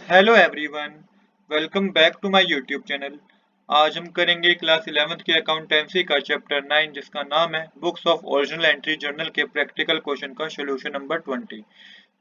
Hello everyone, welcome back to my YouTube channel. आज हम करेंगे क्लास 11th की अकाउंटेंसी का चैप्टर 9 जिसका नाम है books of original entry journal के प्रैक्टिकल क्वेश्चन का सोल्यूशन नंबर 20।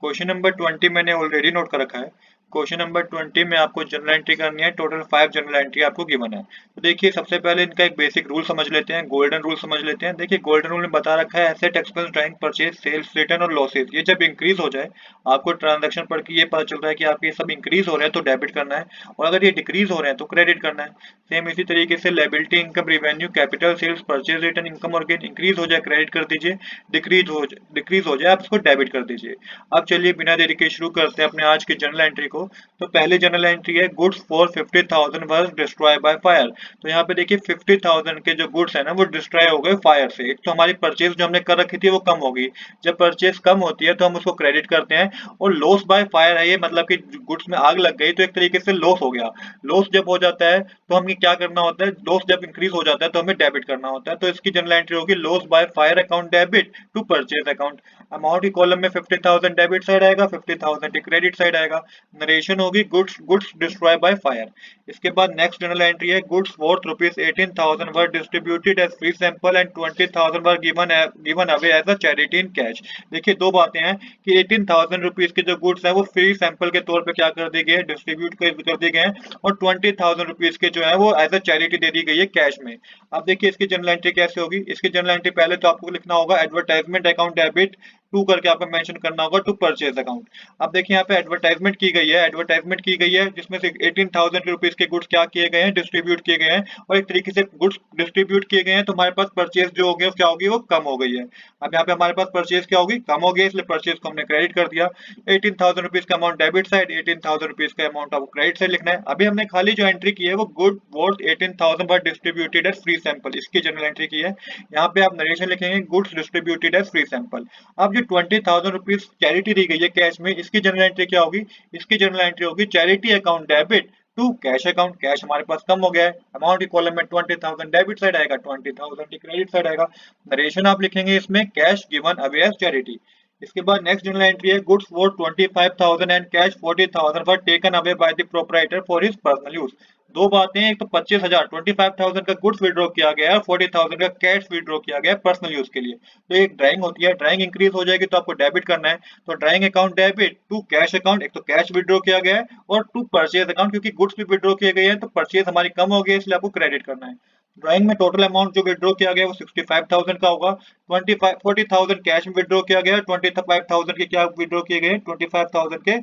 क्वेश्चन नंबर 20 मैंने ऑलरेडी नोट कर रखा है। क्वेश्चन नंबर 20 में आपको जर्नल एंट्री करनी है। टोटल 5 जर्नल एंट्री आपको गिवन है। तो देखिए, सबसे पहले इनका एक बेसिक रूल समझ लेते हैं, गोल्डन रूल समझ लेते हैं। देखिए, गोल्डन रूल में बता रखा है asset expense drawing purchase sales return और लॉसेस, ये जब इंक्रीज हो जाए, आपको ट्रांजैक्शन पढ़ के ये पता चल रहा है कि आप ये सब इंक्रीज हो रहे हैं तो डेबिट करना है, और अगर ये डिक्रीज हो रहे हैं तो क्रेडिट करना है। सेम इसी तरीके से liability, income, revenue, capital, sales, purchase return, income और गेन इंक्रीज हो जाए क्रेडिट कर दीजिए, डिक्रीज हो जाए आप इसको डेबिट कर दीजिए। अब चलिए बिना देरी के शुरू करते हैं अपने आज की जर्नल एंट्री को। तो पहली जर्नल एंट्री है goods for 50,000 was destroy by fire. तो यहाँ पे देखिए 50,000 के जो गुड्स है ना वो डिस्ट्रॉय हो गए फायर से। एक तो हमारी परचेज जो हमने कर रखी थी वो कम होगी, जब परचेज कम होती है तो हम उसको क्रेडिट करते हैं। और लॉस बाय फायर है ये, मतलब कि गुड्स में आग लग गई तो एक तरीके से लॉस हो गया। लॉस जब हो जाता है तो हमें क्या करना होता है, लॉस जब इंक्रीज हो जाता है तो हमें डेबिट करना होता है। तो इसकी जर्नल एंट्री होगी loss by fire account debit to purchase account. Amount की कॉलम में 50,000 डेबिट साइड आएगा, 50,000 क्रेडिट साइड आएगा। नरेशन होगी goods goods destroy by fire. इसके बाद नेक्स्ट जर्नल एंट्री है goods worth rupees 18,000 were distributed as free sample and 20,000 were given away as a charity in cash. देखिए, दो बातें हैं कि 18,000 रुपीज के जो गुड्स है वो फ्री सैंपल के तौर पे क्या कर दिए गए, डिस्ट्रीब्यूट कर दिए गए हैं, और 20,000 रुपीज के जो है वो एज अ चैरिटी दे दी गई है कैश में। अब देखिए इसकी जर्नल एंट्री कैसे होगी। इसकी जर्नल एंट्री पहले तो आपको लिखना होगा एडवर्टाइजमेंट अकाउंट डेबिट टू करके आपको मेंशन करना होगा टू परचेज अकाउंट। अब देखिए यहाँ पे एडवर्टाइजमेंट की गई है, एडवर्टाइजमेंट की गई है जिसमें से 18,000 रुपीज के गुड्स क्या किए गए हैं, डिस्ट्रीब्यूट किए गए हैं, और एक तरीके से गुड्स डिस्ट्रीब्यूट किए गए हैं तो हमारे पास परचेज जो हो गया क्या होगी, वो कम हो गई है। अब यहाँ पे हमारे पास परचेज क्या होगी, कम हो गई, इसलिए परचेज को हमने क्रेडिट कर दिया। 18,000 रुपीज का अमाउंट डेबिट साइड, 18,000 रुपीज का अमाउंट आपको क्रेडिट साइड लिखना है। अभी हमने खाली जो एंट्री की है वो good worth 18,000 but distributed as free sample, इसकी जनरल एंट्री की है। यहाँ पे आप नरेशन लिखेंगे goods distributed as free sample. अब जो 20,000 रुपीज चैरिटी दी गई है कैश में, इसकी जनरल एंट्री क्या होगी, इसकी जनरल एंट्री होगी charity account debit to cash account. Cash हमारे पास कम हो गया है, अमाउंट की कॉलम में 20,000 डेबिट साइड आएगा, 20,000 की क्रेडिट साइड आएगा। नरेशन आप लिखेंगे इसमें cash given away as charity. इसके बाद नेक्स्ट जनरल एंट्री है goods for 25,000 and cash 40,000 were taken away by the proprietor for his personal use. दो बातें हैं, एक तो 25,000 25,000 का गुड्स विड्रॉ किया गया है, 40,000 का कैश विड्रॉ किया गया है पर्सनल यूज के लिए। तो एक ड्राइंग होती है, ड्राइंग इंक्रीज हो जाएगी तो आपको डेबिट करना है। तो drawing account debit to cash account, एक तो कैश विड्रॉ किया गया है, और टू परचेज अकाउंट क्योंकि गुड्स भी विड्रॉ किए गए हैं तो परचेज हमारी कम हो गई है इसलिए आपको क्रेडिट करना है। ड्राइंग में टोटल अमाउंट जो विड्रॉ किया गया है वो 65,000 का होगा। 40,000 कैश में विड्रॉ किया गया है, 25,000 के क्या विड्रॉ किए गए हैं, 25,000 के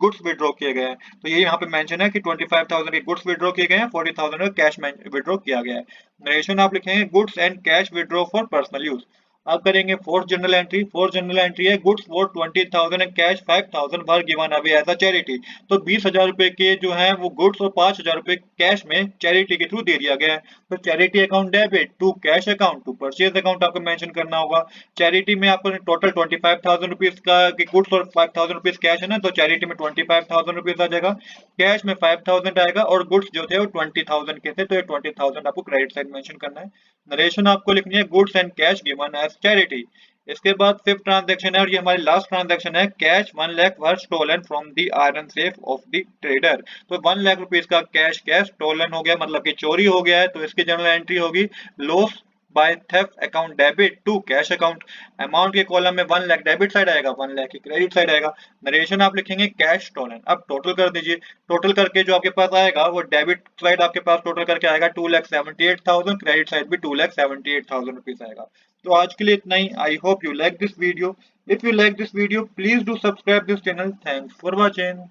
गुड्स विड्रॉ किए गए हैं। तो ये यहाँ पे मेंशन है कि 25,000 के गुड्स विड्रॉ किए गए हैं, 40,000 का कैश विड्रॉ किया गया है। नरेशन आप लिखेंगे goods and cash withdraw for personal use. अब करेंगे fourth journal entry. Fourth journal entry है goods for 20,000 and cash 5,000 were given away as a charity. तो 20,000 रुपए के जो है वो गुड्स और 5,000 रुपए कैश में चैरिटी के थ्रू दे दिया गया है। तो charity account debit to cash account to purchase account आपको मेंशन करना होगा। चैरिटी में आपको टोटल 25,000 रुपीज का गुड्स और 5,000 रुपीज कैश है ना, तो चैरिटी में 25,000 रुपीज आ जाएगा, कैश में 5,000 आएगा, और गुड्स जो थे वो 20,000 के थे तो ये 20,000 आपको क्रेडिट साइड मेंशन करना है। नरेशन आपको लिखनी है goods and cash given as charity. इसके बाद फिफ्थ ट्रांजैक्शन है और ये हमारी लास्ट ट्रांजैक्शन है, cash 1 lakh were stolen from the iron safe of the trader. तो 1 लाख रुपीज का कैश स्टोलन हो गया, मतलब कि चोरी हो गया है, तो इसकी जनरल एंट्री होगी loss by theft account debit to cash account. Amount के कॉलम में 1 लाख डेबिट साइड आएगा, 1 लाख की क्रेडिट साइड आएगा। नरेशन आप लिखेंगे कैश स्टोलन। अब टोटल कर दीजिए, टोटल करके जो आपके पास आएगा वो डेबिट साइड आपके पास टोटल करके आएगा 2,78,000, क्रेडिट साइड भी 2,78,000 रुपीज आएगा। तो आज के लिए इतना ही। I hope you like this video. If you like this video please do subscribe this channel. Thanks for watching.